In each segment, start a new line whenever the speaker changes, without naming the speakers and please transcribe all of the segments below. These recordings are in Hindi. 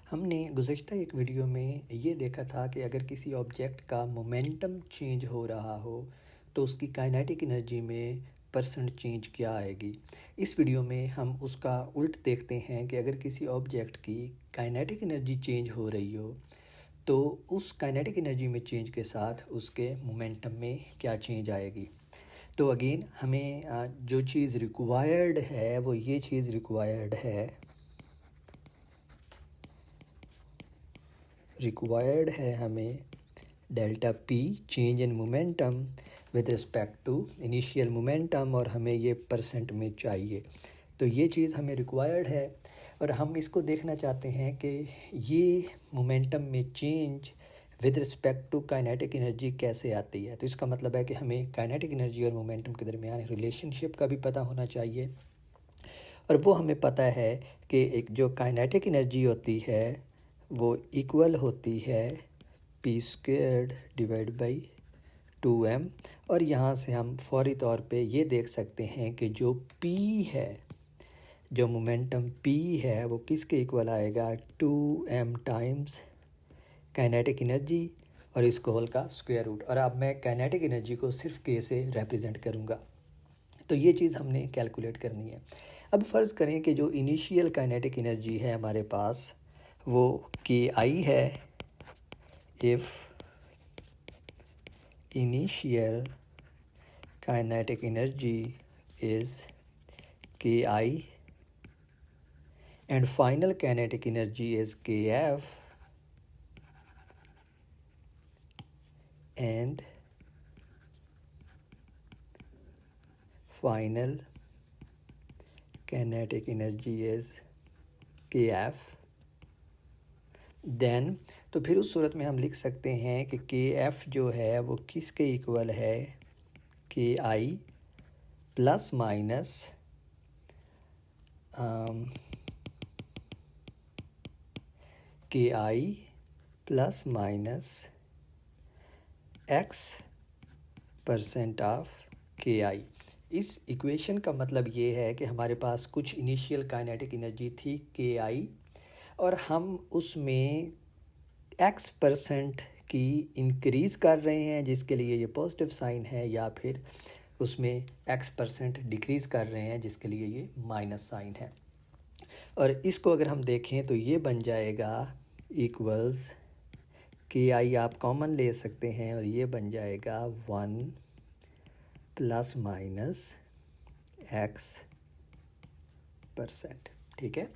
हमने गुज़श्ता एक वीडियो में ये देखा था कि अगर किसी ऑब्जेक्ट का मोमेंटम चेंज हो रहा हो तो उसकी काइनेटिक एनर्जी में परसेंट चेंज क्या आएगी। इस वीडियो में हम उसका उल्ट देखते हैं कि अगर किसी ऑब्जेक्ट की काइनेटिक एनर्जी चेंज हो रही हो तो उस काइनेटिक एनर्जी में चेंज के साथ उसके मोमेंटम में क्या चेंज आएगी। तो अगेन हमें जो चीज़ रिक्वायर्ड है वो ये चीज़ रिक्वायर्ड है हमें delta P change in momentum with respect to initial momentum, और हमें ये परसेंट में चाहिए। तो ये चीज़ हमें रिक्वायर्ड है और हम इसको देखना चाहते हैं कि ये मोमेंटम में change with respect to kinetic energy कैसे आती है। तो इसका मतलब है कि हमें काइनेटिक एनर्जी और मोमेंटम के दरमियान रिलेशनशिप का भी पता होना चाहिए, और वो हमें पता है कि एक जो काइनेटिक एनर्जी होती है वो इक्वल होती है P squared divide by 2m। और यहाँ से हम फौरी तौर पे ये देख सकते हैं कि जो p है, जो मोमेंटम p है वो किसके इक्वल आएगा, 2m टाइम्स काइनेटिक एनर्जी और इसको होल का स्क्वायर रूट। और अब मैं काइनेटिक एनर्जी को सिर्फ k से रिप्रेजेंट करूँगा। तो ये चीज़ हमने कैलकुलेट करनी है। अब फ़र्ज़ करें कि जो इनिशियल काइनेटिक एनर्जी है हमारे पास वो KI है। If initial kinetic energy is KI and final kinetic energy is KF, and final kinetic energy is KF, then तो फिर उस सूरत में हम लिख सकते हैं कि KF जो है वो किसके इक्वल है, KI plus minus KI plus minus x% of KI। इस इक्वेशन का मतलब ये है कि हमारे पास कुछ इनिशियल काइनेटिक एनर्जी थी KI और हम उसमें x% की इंक्रीज़ कर रहे हैं जिसके लिए ये पॉजिटिव साइन है, या फिर उसमें x% डिक्रीज़ कर रहे हैं जिसके लिए ये माइनस साइन है। और इसको अगर हम देखें तो ये बन जाएगा इक्वल्स KI आप कॉमन ले सकते हैं और ये बन जाएगा 1 प्लस माइनस x%। ठीक है,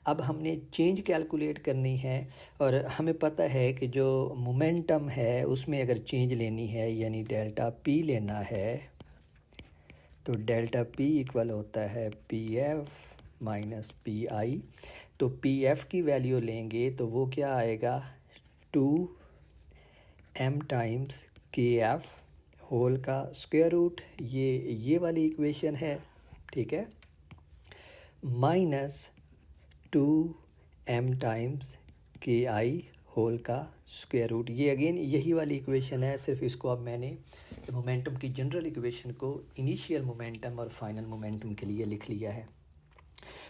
अब हमने चेंज कैलकुलेट करनी है और हमें पता है कि जो मोमेंटम है उसमें अगर चेंज लेनी है यानी डेल्टा P लेना है तो डेल्टा P इक्वल होता है PF माइनस PI। तो PF की वैल्यू लेंगे तो वो क्या आएगा, 2m टाइम्स KF होल का स्क्वायर रूट, ये वाली इक्वेशन है। ठीक है, minus 2m times KI whole का स्क्वायर रूट, ये अगेन यही वाली इक्वेशन है, सिर्फ इसको अब मैंने मोमेंटम की जनरल इक्वेशन को इनिशियल मोमेंटम और फाइनल मोमेंटम के लिए लिख लिया है।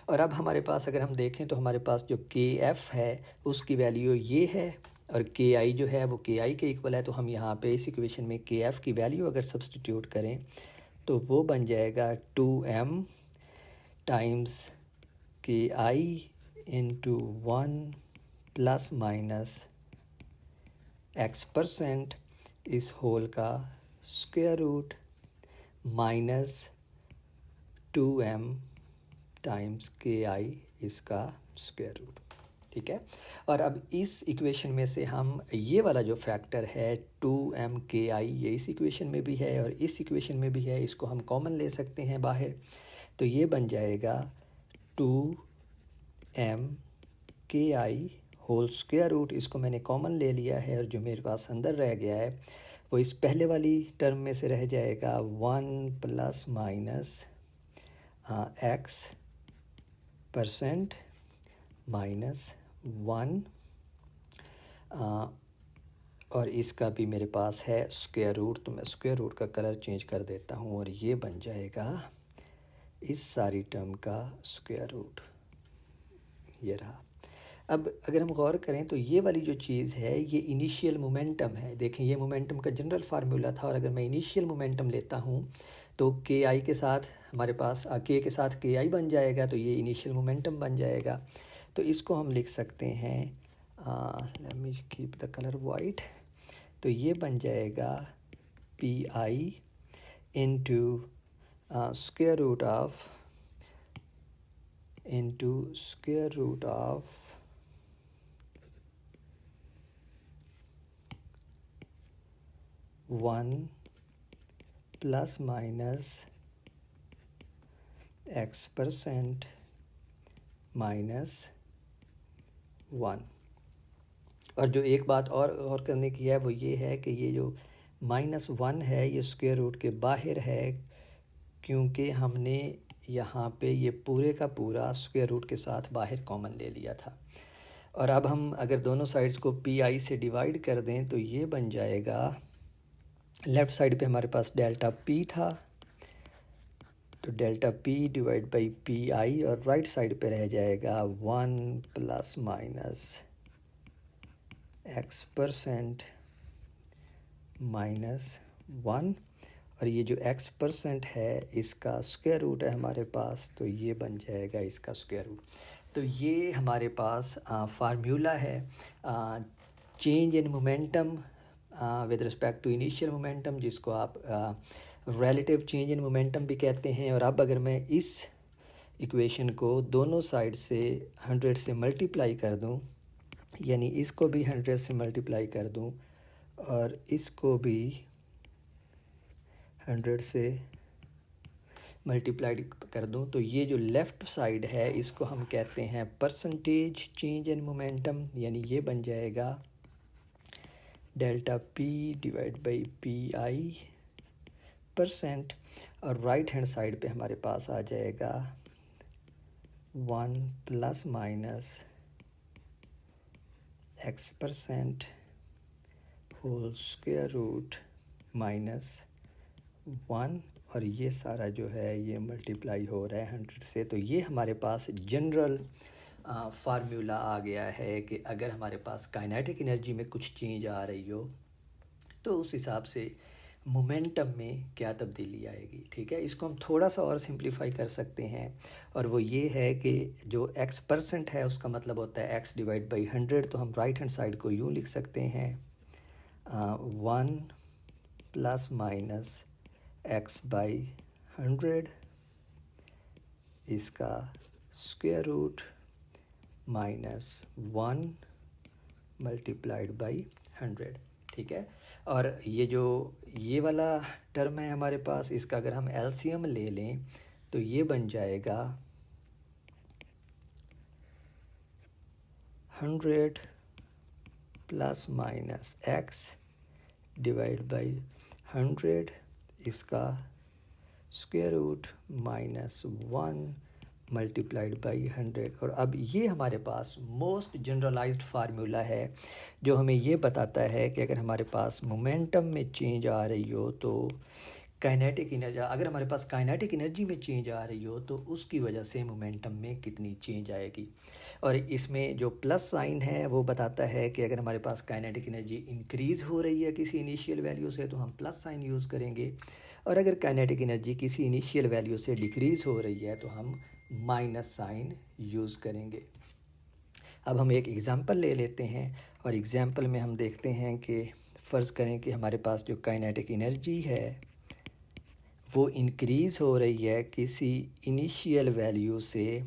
और अब हमारे पास अगर हम देखें तो हमारे पास जो KF है उसकी वैल्यू ये है और KI जो है वो KI के इक्वल है। तो हम यहाँ पे इस इक्वेशन में KF की वैल्यू अगर सब्स्टिट्यूट करें तो वो बन जाएगा 2m times KI into 1 plus minus x% इस होल का square root minus 2m times KI इसका स्क्वायर रूट। ठीक है, और अब इस इक्वेशन में से हम ये वाला जो फैक्टर है 2m KI ये इस इक्वेशन में भी है और इस इक्वेशन में भी है, इसको हम कॉमन ले सकते हैं बाहर। तो ये बन जाएगा 2m KI whole square root, इसको मैंने कॉमन ले लिया है और जो मेरे पास अंदर रह गया है वो इस पहले वाली टर्म में से रह जाएगा 1 प्लस माइनस x% माइनस 1 और इसका भी मेरे पास है स्क्वायर रूट। तो मैं स्क्वायर रूट का कलर चेंज कर देता हूँ और ये बन जाएगा इस सारी टर्म का स्क्वायर रूट, ये रहा। अब अगर हम गौर करें तो ये वाली जो चीज़ है ये इनिशियल मोमेंटम है। देखें ये मोमेंटम का जनरल फार्मूला था, और अगर मैं इनिशियल मोमेंटम लेता हूँ तो के आई के साथ हमारे पास के साथ के आई बन जाएगा, तो ये इनिशियल मोमेंटम बन जाएगा। तो इसको हम लिख सकते हैं, let me keep the colour white, तो ये बन जाएगा P I into square root of 1 plus minus x% minus 1। और जो एक बात और करने की है वो ये है कि ये जो -1 है ये स्क्वायर रूट के बाहर है, क्योंकि हमने यहाँ पे ये पूरे का पूरा स्क्वायर रूट के साथ बाहर कॉमन ले लिया था। और अब हम अगर दोनों साइड्स को पी आई से डिवाइड कर दें तो ये बन जाएगा, लेफ़्ट साइड पे हमारे पास डेल्टा पी था, तो delta P divide by P आई, और राइट साइड पे रह जाएगा 1 प्लस माइनस x% माइनस 1। और ये जो x% है इसका स्क्वायर रूट है हमारे पास, तो ये बन जाएगा इसका स्क्वायर रूट। तो ये हमारे पास फार्मूला है change in momentum with respect to initial momentum, जिसको आप रिलेटिव चेंज इन मोमेंटम भी कहते हैं। और अब अगर मैं इस इक्वेशन को दोनों साइड से 100 से मल्टीप्लाई कर दूं, यानी इसको भी 100 से मल्टीप्लाई कर दूं और इसको भी 100 से मल्टीप्लाई कर दूं, तो ये जो लेफ़्ट साइड है इसको हम कहते हैं परसेंटेज चेंज इन मोमेंटम, यानी ये बन जाएगा delta P divide by P आई %। और राइट हैंड साइड पे हमारे पास आ जाएगा 1 plus minus x% whole square root minus 1। और ये सारा जो है ये मल्टीप्लाई हो रहा है 100 से। तो ये हमारे पास जनरल फार्मूला आ गया है कि अगर हमारे पास काइनेटिक एनर्जी में कुछ चेंज आ रही हो तो उस हिसाब से मोमेंटम में क्या तब्दीली आएगी। ठीक है, इसको हम थोड़ा सा और सिंप्लीफाई कर सकते हैं, और वो ये है कि जो x% है उसका मतलब होता है x डिवाइड बाई 100। तो हम राइट हैंड साइड को यूँ लिख सकते हैं 1 प्लस माइनस x बाई 100 इसका square root minus 1 multiplied by 100। ठीक है, और ये जो ये वाला टर्म है हमारे पास, इसका अगर हम एलसीएम ले लें तो ये बन जाएगा 100 plus minus x divide by 100 इसका square root minus 1 multiplied by 100। और अब ये हमारे पास मोस्ट जनरलाइज्ड फार्मूला है जो हमें ये बताता है कि अगर हमारे पास मोमेंटम में चेंज आ रही हो तो काइनेटिक एनर्जी, अगर हमारे पास काइनेटिक एनर्जी में चेंज आ रही हो तो उसकी वजह से मोमेंटम में कितनी चेंज आएगी। और इसमें जो प्लस साइन है वो बताता है कि अगर हमारे पास काइनेटिक एनर्जी इंक्रीज़ हो रही है किसी इनिशियल वैल्यू से तो हम प्लस साइन यूज़ करेंगे, और अगर काइनेटिक एनर्जी किसी इनिशियल वैल्यू से डिक्रीज़ हो रही है तो हम माइनस साइन यूज़ करेंगे। अब हम एक एग्ज़ाम्पल ले लेते हैं, और एग्ज़ाम्पल में हम देखते हैं कि फ़र्ज़ करें कि हमारे पास जो काइनेटिक एनर्जी है वो इंक्रीज़ हो रही है किसी इनिशियल वैल्यू से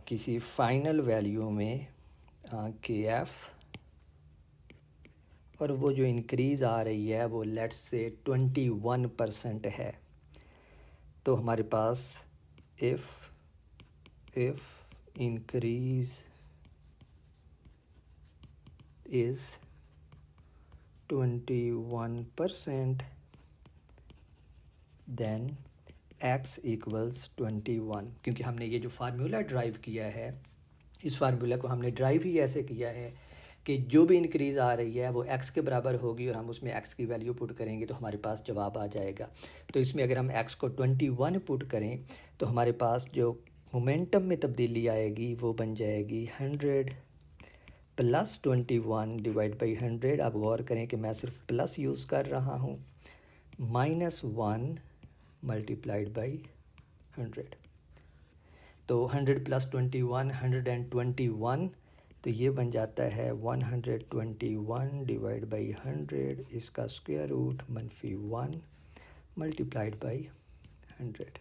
किसी फाइनल वैल्यू में के एफ़, और वो जो इंक्रीज़ आ रही है वो लेट्स से 21% है। तो हमारे पास if increase is 21% then x equals 21। क्योंकि हमने ये जो फार्मूला ड्राइव किया है, इस फार्मूला को हमने ड्राइव ही ऐसे किया है कि जो भी इंक्रीज़ आ रही है वो x के बराबर होगी, और हम उसमें x की वैल्यू पुट करेंगे तो हमारे पास जवाब आ जाएगा। तो इसमें अगर हम x को 21 पुट करें तो हमारे पास जो मोमेंटम में तब्दीली आएगी वो बन जाएगी 100 प्लस 21 डिवाइड बाई 100। आप गौर करें कि मैं सिर्फ प्लस यूज़ कर रहा हूँ, -1 मल्टीप्लाइड बाई 100। तो 100 प्लस 21 121, तो ये बन जाता है 121 डिवाइड बाई 100, इसका स्क्वायर रूट -1 मल्टीप्लाइड बाई 100।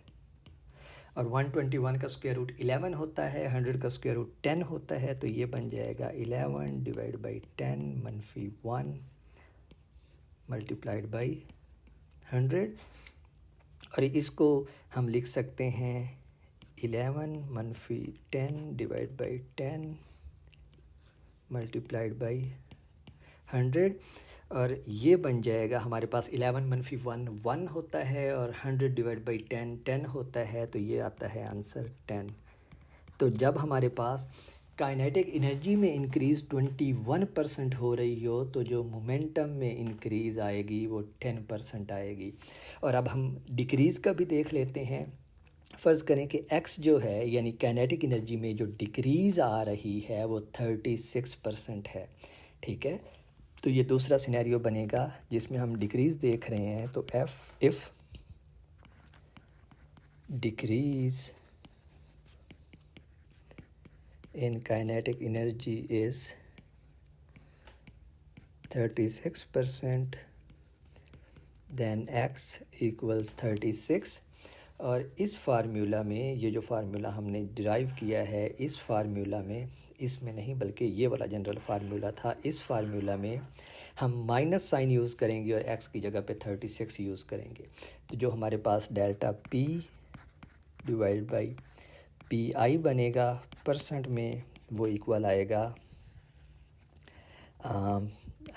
और 121 का स्क्वायर रूट 11 होता है, 100 का स्क्वायर रूट 10 होता है, तो ये बन जाएगा 11 डिवाइड बाई 10 -1 मल्टीप्लाइड बाई 100। और इसको हम लिख सकते हैं 11 - 10 डिवाइड बाई 10 मल्टीप्लाइड बाई 100। और ये बन जाएगा हमारे पास 11 - 1 1 होता है और 100 डिवाइड बाई 10 10 होता है, तो ये आता है आंसर 10। तो जब हमारे पास काइनेटिक एनर्जी में इंक्रीज़ 21% हो रही हो तो जो मोमेंटम में इंक्रीज़ आएगी वो 10% आएगी। और अब हम डिक्रीज़ का भी देख लेते हैं। फ़र्ज़ करें कि x जो है यानी काइनेटिक एनर्जी में जो डिक्रीज़ आ रही है वो 36% है, ठीक है। तो ये दूसरा सिनेरियो बनेगा जिसमें हम डिक्रीज़ देख रहे हैं। तो if decrease in kinetic energy is 36%, then x equals 36। और इस फार्मूला में, ये जो फार्मूला हमने डिराइव किया है, इस फार्मूला में, इसमें नहीं बल्कि ये वाला जनरल फार्मूला था, इस फार्मूला में हम माइनस साइन यूज़ करेंगे और x की जगह पे 36 यूज़ करेंगे। तो जो हमारे पास delta p divide by P I बनेगा परसेंट में, वो इक्वल आएगा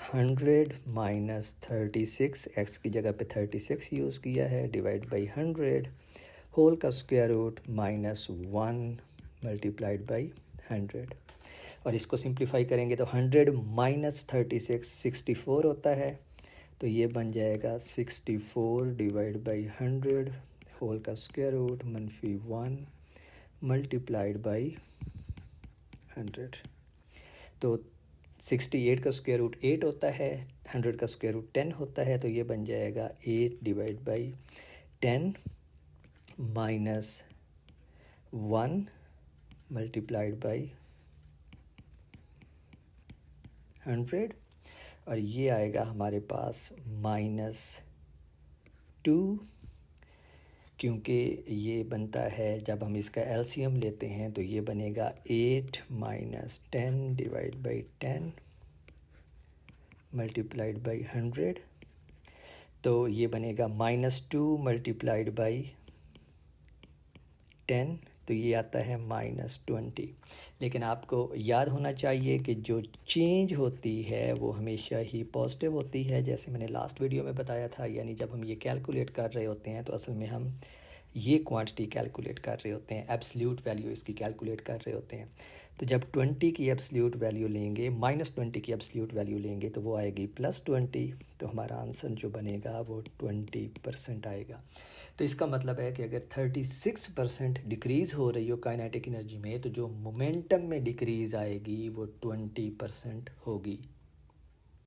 100 माइनस 36, x की जगह पे 36 यूज़ किया है, डिवाइड बाई 100 होल का स्क्वायर रूट -1 मल्टीप्लाइड बाई 100। और इसको सिंप्लीफाई करेंगे तो 100 माइनस 36 64 होता है, तो ये बन जाएगा 64 डिवाइड बाई 100 होल का स्क्वायर रूट -1 मल्टीप्लाइड बाई 100। तो 68 का स्क्वायर रूट 8 होता है, 100 का स्क्वायर रूट 10 होता है, तो ये बन जाएगा 8 divide by 10 minus 1 multiplied by 100। और ये आएगा हमारे पास -2, क्योंकि ये बनता है जब हम इसका एलसीएम लेते हैं तो ये बनेगा 8 minus 10 divide by 10 multiplied by 100। तो ये बनेगा -2 मल्टीप्लाइड बाई 10, तो ये आता है -20। लेकिन आपको याद होना चाहिए कि जो चेंज होती है वो हमेशा ही पॉजिटिव होती है, जैसे मैंने लास्ट वीडियो में बताया था। यानी जब हम ये कैलकुलेट कर रहे होते हैं तो असल में हम ये क्वांटिटी कैलकुलेट कर रहे होते हैं, एब्सोल्यूट वैल्यू इसकी कैलकुलेट कर रहे होते हैं। तो जब 20 की एब्सोल्यूट वैल्यू लेंगे, -20 की एब्सोल्यूट वैल्यू लेंगे, तो वो आएगी +20। तो हमारा आंसर जो बनेगा वो 20% आएगा। तो इसका मतलब है कि अगर 36% डिक्रीज़ हो रही हो काइनेटिक एनर्जी में, तो जो मोमेंटम में डिक्रीज़ आएगी वो 20% होगी।